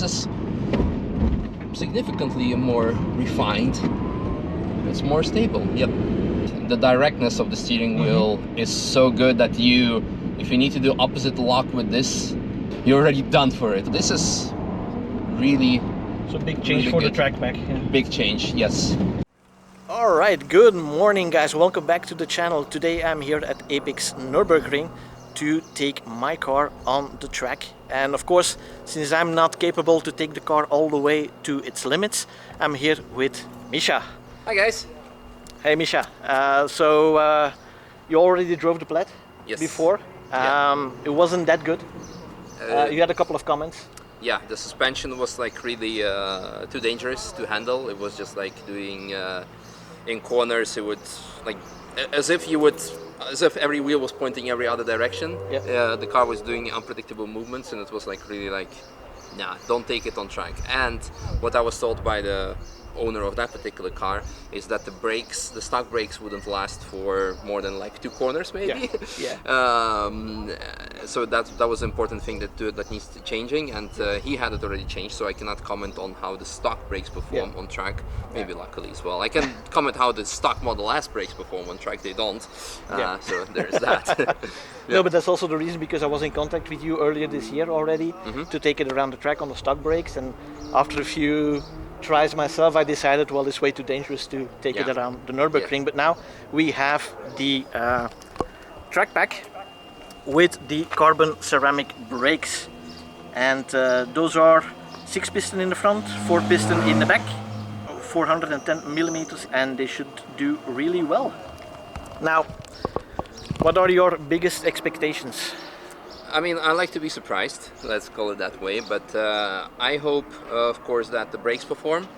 is significantly more refined. It's more stable. Yep. The directness of the steering wheel is so good that if you need to do opposite lock with this, you're already done for it. This is really so big change for the trackback. Yeah. Big change, yes. Alright, good morning guys, welcome back to the channel. Today I'm here at Apex Nürburgring to take my car on the track. And of course, since I'm not capable to take the car all the way to its limits, I'm here with Misha. Hi guys. Hey Misha, you already drove the Plaid before. It wasn't that good. You had a couple of comments. Yeah, the suspension was like really too dangerous to handle. It was just like doing in corners, it would like as if every wheel was pointing every other direction. The car was doing unpredictable movements, and it was like really like, nah, don't take it on track. And what I was told by the owner of that particular car is that the stock brakes wouldn't last for more than like 2 corners maybe. So that was an important thing that needs to changing, and he had it already changed, so I cannot comment on how the stock brakes perform on track. Maybe luckily as well. I can comment how the stock Model S brakes perform on track. They don't. So there's that. No, but that's also the reason, because I was in contact with you earlier this year already to take it around the track on the stock brakes, and after a few tries myself, I decided, well, it's way too dangerous to take it around the Nürburgring. But now we have the track pack with the carbon ceramic brakes, and those are 6 piston in the front, 4 piston in the back, 410 millimeters, and they should do really well. Now, what are your biggest expectations? I mean, I like to be surprised, let's call it that way, but I hope, of course, that the brakes perform.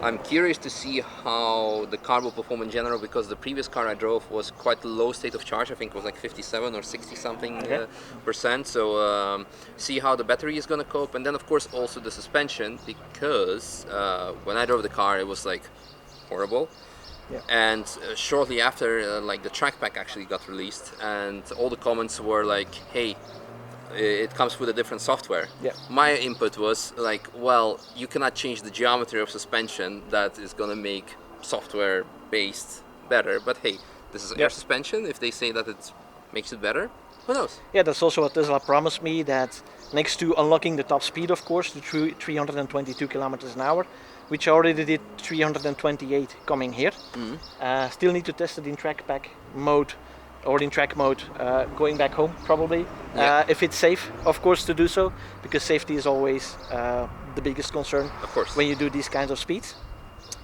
I'm curious to see how the car will perform in general, because the previous car I drove was quite a low state of charge. I think it was like 57 or 60 something percent. So see how the battery is going to cope, and then of course also the suspension, because when I drove the car it was like horrible. And shortly after, like the track pack actually got released, and all the comments were like, hey, it comes with a different software. My input was like, well, you cannot change the geometry of suspension. That is gonna make software based better, but hey, this is air suspension. If they say that it makes it better, who knows? Yeah, that's also what Tesla promised me, that next to unlocking the top speed, of course, to 322 kilometers an hour, which I already did 328 coming here. Still need to test it in track pack mode or in track mode going back home probably. If it's safe, of course, to do so, because safety is always the biggest concern, of course, when you do these kinds of speeds.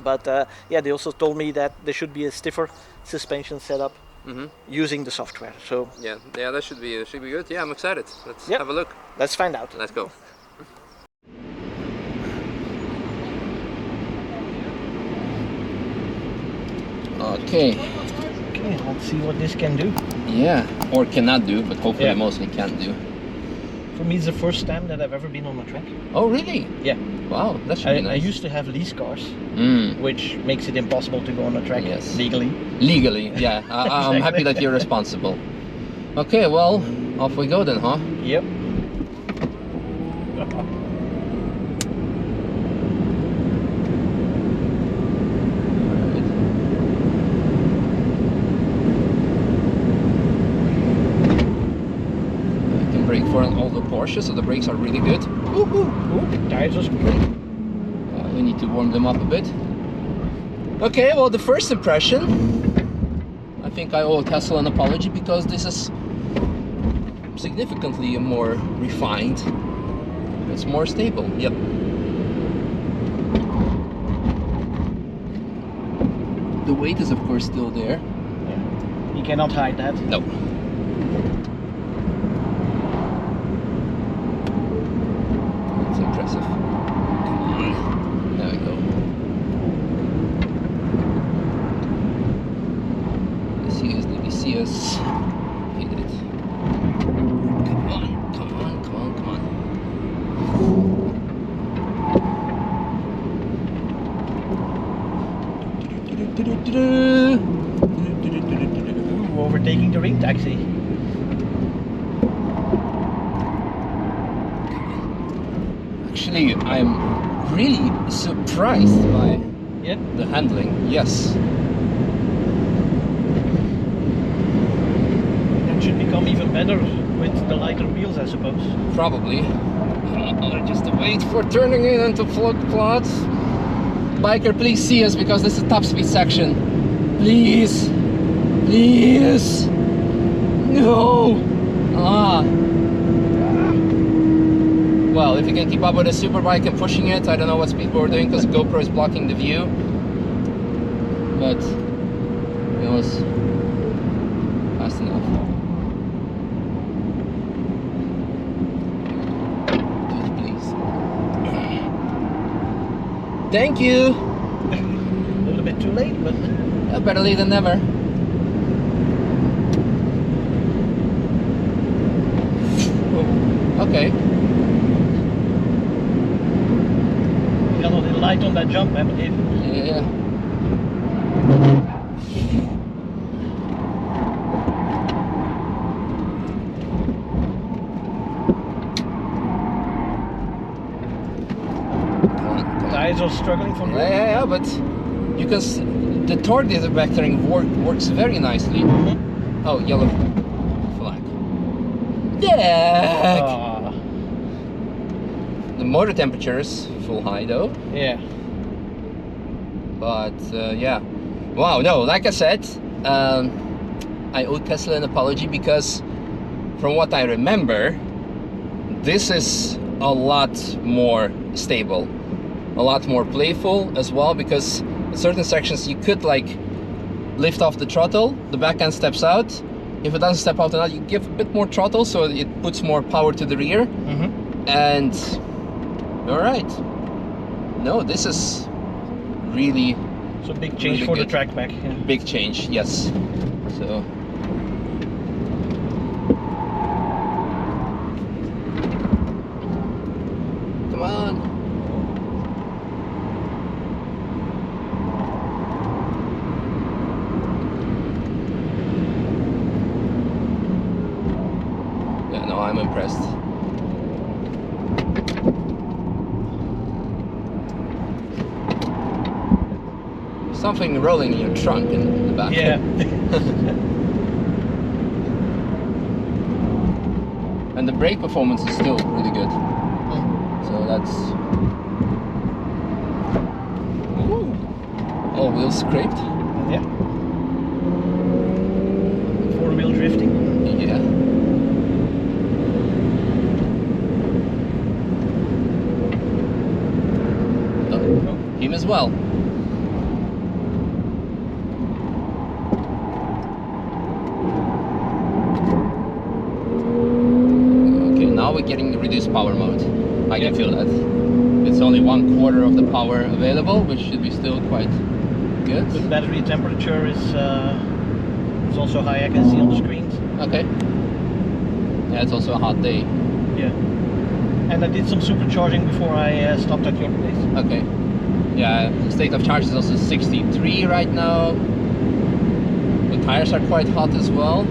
But yeah, they also told me that there should be a stiffer suspension setup using the software. So yeah, that should be good. Yeah, I'm excited. Let's have a look. Let's find out. Let's go. Okay, let's see what this can do. Yeah, or cannot do, but hopefully mostly can do. For me, it's the first time that I've ever been on a track. Oh, really? Yeah. Wow, that should be nice. I used to have lease cars, which makes it impossible to go on a track legally. Legally, yeah. I'm happy that you're responsible. Okay, well, off we go then, huh? Yep. For an older Porsche, so the brakes are really good. Tires are great. We need to warm them up a bit. Okay, well, the first impression, I think I owe Tesla an apology, because this is significantly more refined. It's more stable. Yep. The weight is of course still there. You cannot hide that. No. Impressive. There we go. Did you see us? Hit it. Come on, come on, come on, come on. Ooh, overtaking the ring taxi. Hey, I'm really surprised by the handling. Yes. That should become even better with the lighter wheels, I suppose. Probably. Just wait for turning it into flood plots. Biker, please see us because this is a top speed section. Please. Please. No. Well, if you can keep up with a superbike and pushing it, I don't know what speed we're doing because GoPro is blocking the view. But it was fast enough. Dude, please. Thank you. A little bit too late, but Better late than never. Okay. you got a little light on that jump, I believe. Yeah. Tires are struggling for grip. Yeah, but you can the torque vectoring works very nicely. Oh, yellow flag. Yeah. The motor temperature is full high though. Yeah. But yeah, wow. No, like I said, I owe Tesla an apology because, from what I remember, this is a lot more stable, a lot more playful as well. Because in certain sections you could like lift off the throttle, the back end steps out. If it doesn't step out enough, you give a bit more throttle, so it puts more power to the rear. And all right, no, this is really. So big change really for good. the track back. Yeah. Big change, yes. So. Come on. Yeah, no, I'm impressed. Something rolling in your trunk in the back. Yeah. And the brake performance is still really good. So that's... Ooh. All wheels scraped. Yeah. Four-wheel drifting. Yeah. Oh, him as well. Now we're getting the reduced power mode. I can feel that. It's only 1/4 of the power available, which should be still quite good. The battery temperature is also high, I can see on the screens. Okay. Yeah, it's also a hot day. Yeah. And I did some supercharging before I stopped at your place. Okay. Yeah, the state of charge is also 63 right now. The tires are quite hot as well.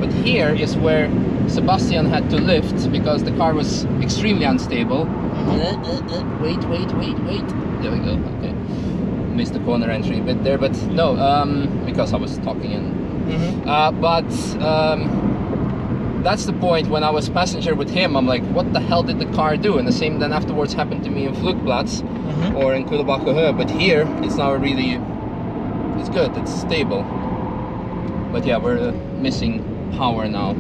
But here is where Sebastian had to lift because the car was extremely unstable. Wait. There we go. Okay. Missed the corner entry a bit there, but no, because I was talking in. That's the point when I was passenger with him. I'm like, what the hell did the car do? And the same then afterwards happened to me in Flugplatz or in Kudelbacher Höhe. But here, it's now really, it's good, it's stable. But yeah, we're missing power now,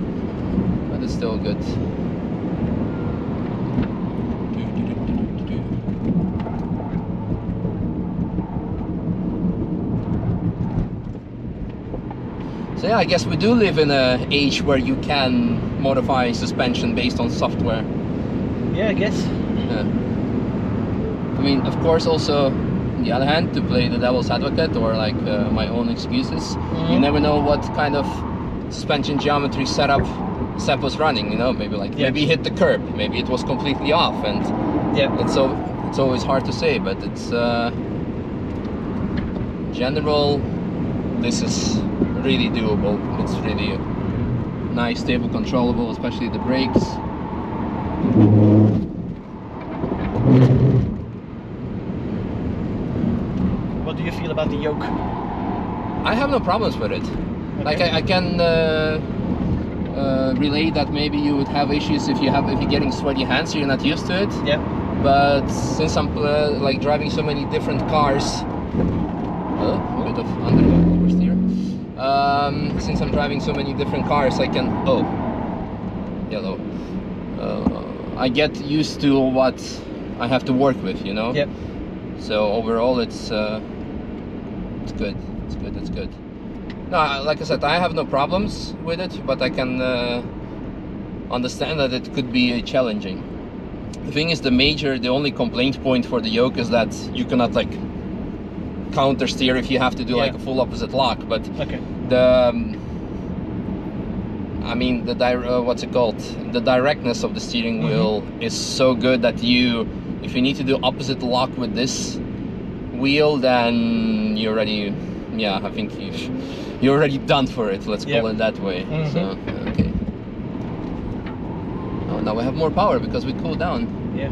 but it's still good. So yeah, I guess we do live in an age where you can modify suspension based on software. Yeah, I guess. Yeah. I mean, of course, also on the other hand, to play the devil's advocate or like my own excuses, you never know what kind of suspension geometry setup Sepp was running. You know, maybe like maybe he hit the curb, maybe it was completely off, and it's always hard to say. But it's general. This is really doable. It's really nice, stable, controllable, especially the brakes. about the yoke? I have no problems with it. Okay. Like I can relate that maybe you would have issues if you're getting sweaty hands, so you're not used to it. Yeah. But since I'm like driving so many different cars, a bit of under oversteer. Since I'm driving so many different cars, I can yellow. I get used to what I have to work with, you know. Yep. So overall, it's good. It's good. No, like I said, I have no problems with it, but I can understand that it could be challenging. The thing is, the only complaint point for the yoke is that you cannot like counter steer if you have to do like a full opposite lock. But I mean, what's it called? The directness of the steering wheel is so good that if you need to do opposite lock with this wheel, then you're already, I think you're already done for it. Let's call it that way. So, okay. Oh, now we have more power because we cooled down. Yeah.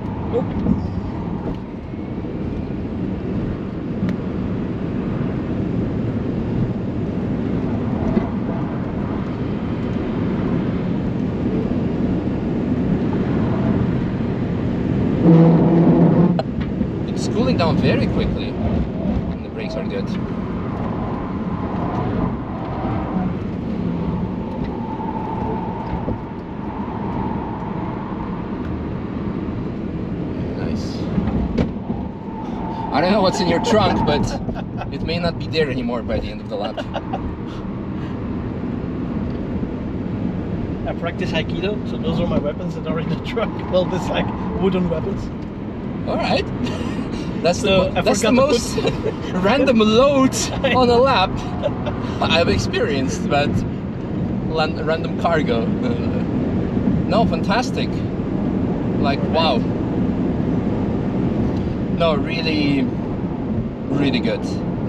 It's cooling down very quickly, and the brakes are good. Nice. I don't know what's in your trunk, but it may not be there anymore by the end of the lap. I practice Aikido, so those are my weapons that are in the truck. Well, this like wooden weapons. All right. That's So that's the most random load on a lap I've experienced, but random cargo. No, fantastic. Like, wow. No, really, really good.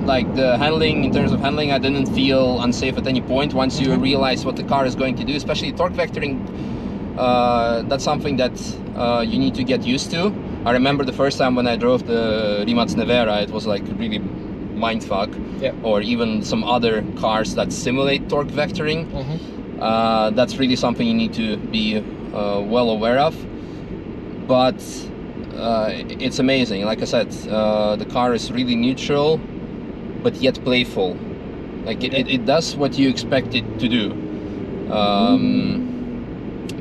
Like the handling, in terms of handling, I didn't feel unsafe at any point once you realize what the car is going to do, especially torque vectoring. That's something that you need to get used to. I remember the first time when I drove the Rimac Nevera, it was like really mindfuck. Yeah. Or even some other cars that simulate torque vectoring. That's really something you need to be well aware of. But it's amazing. Like I said, the car is really neutral, but yet playful. Like it does what you expect it to do.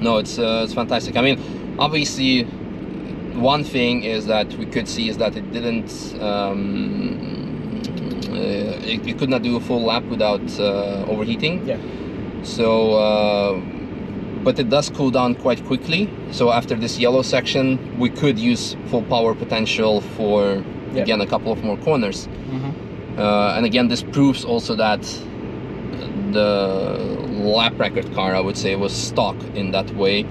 No, it's fantastic. I mean, obviously, one thing is that we could see is that it didn't. It could not do a full lap without overheating. Yeah. So, but it does cool down quite quickly. So after this yellow section, we could use full power potential for again a couple of more corners. And again, this proves also that the lap record car, I would say, was stock in that way,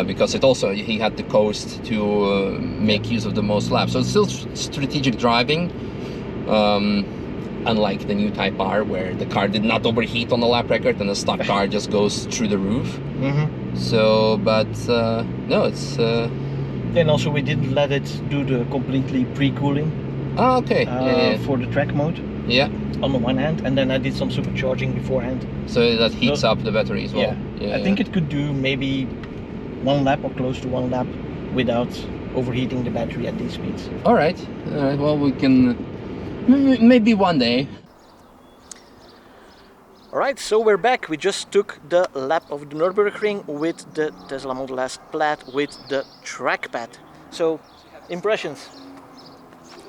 because it also, he had the coast to make use of the most laps. So it's still strategic driving, unlike the new Type R, where the car did not overheat on the lap record and the stock car just goes through the roof. So, but no, it's... And also we didn't let it do the completely pre-cooling. Oh, okay. For the track mode. Yeah. On the one hand, and then I did some supercharging beforehand. So that heats up the battery as well. Yeah. I think it could do maybe one lap or close to one lap without overheating the battery at these speeds. All right. Well, we can maybe one day. Alright, so we're back. We just took the lap of the Nürburgring with the Tesla Model S Plaid with the trackpad. So, impressions?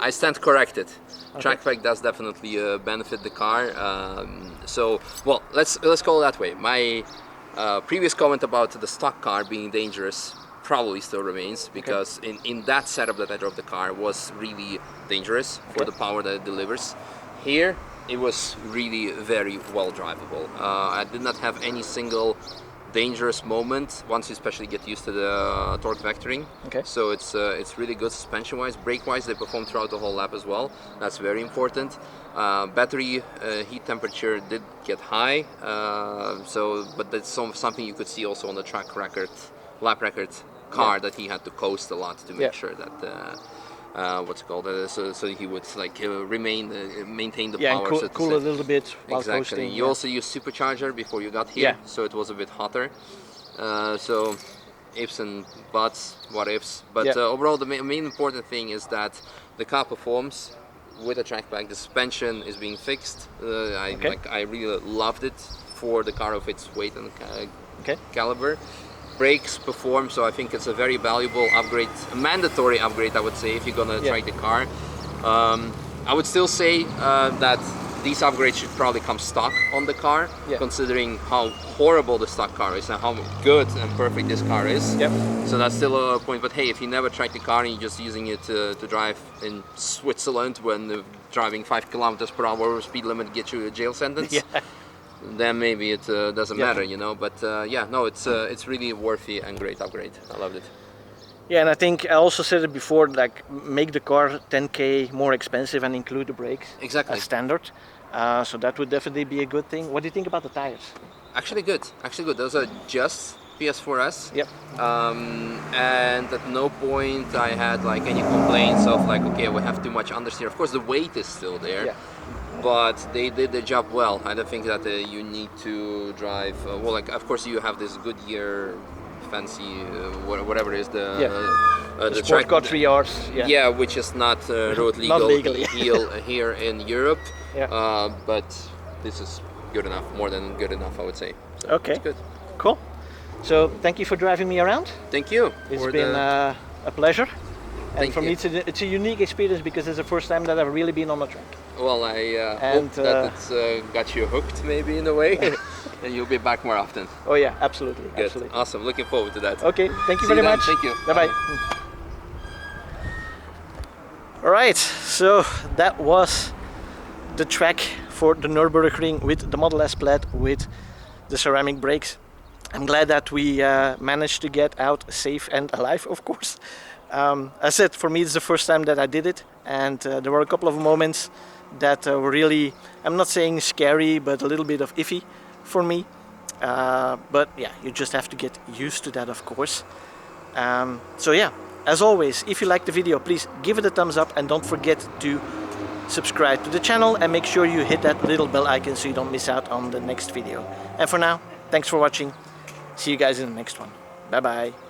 I stand corrected. Trackpad does definitely benefit the car. So, well, let's call it that way. My previous comment about the stock car being dangerous probably still remains, because in that setup that I drove the car was really dangerous for the power that it delivers. Here, it was really very well drivable. I did not have any single dangerous moment once you especially get used to the torque vectoring. So it's really good suspension wise. Brake wise, they perform throughout the whole lap as well. That's very important. Battery heat temperature did get high, but that's something you could see also on the lap record car, that he had to coast a lot to make sure that what's it called? So he would like maintain the Yeah, power. and So to cool say. a little bit while Exactly. coasting. You yeah. also use supercharger before you got here, Yeah. so it was a bit hotter. So ifs and buts, what ifs. But Yeah. overall, the main important thing is that the car performs with a track bag. The suspension is being fixed. Okay. I really loved it for the car of its weight and Okay. caliber. Brakes perform, so I think it's a very valuable upgrade, a mandatory upgrade, I would say, if you're gonna Yeah. try the car. I would still say that these upgrades should probably come stock on the car, Yeah. considering how horrible the stock car is and how good and perfect this car is. Yep. So that's still a point. But hey, if you never tried the car and you're just using it to drive in Switzerland when driving 5 kilometers per hour speed limit gets you a jail sentence, Yeah. then maybe it doesn't Yeah. matter, you know. But yeah, no, it's really worthy and great upgrade. I loved it. Yeah, and I think I also said it before, like make the car 10k more expensive and include the brakes Exactly. as standard. So that would definitely be a good thing. What do you think about the tires? Actually good. Actually good. Those are just PS4S. Yep. And at no point I had like any complaints of like, okay, we have too much understeer. Of course, the weight is still there. Yeah. But they did the job well. I don't think that you need to drive. Well, like of course you have this Goodyear fancy whatever it is The the Sport car 3Rs. Yeah. yeah, which is not road legal Not legally. here in Europe. Yeah. But this is good enough, more than good enough, I would say. So Okay. it's good. Cool. So thank you for driving me around. Thank you. It's for been a pleasure. And Thank for me, you. it's a unique experience because it's the first time that I've really been on a track. Well, I And, hope that it's got you hooked, maybe in a way, and you'll be back more often. Oh yeah, absolutely. Good. Absolutely. Awesome. Looking forward to that. Okay, thank you See very then. much. Thank you. Bye bye. All right, so that was the track for the Nürburgring with the Model S Plaid with the ceramic brakes. I'm glad that we managed to get out safe and alive, of course. As I said, for me it's the first time that I did it, and there were a couple of moments that were really, I'm not saying scary, but a little bit of iffy for me. But yeah, you just have to get used to that, of course. So yeah, as always, if you like the video, please give it a thumbs up and don't forget to subscribe to the channel and make sure you hit that little bell icon so you don't miss out on the next video. And for now, thanks for watching. See you guys in the next one. Bye bye.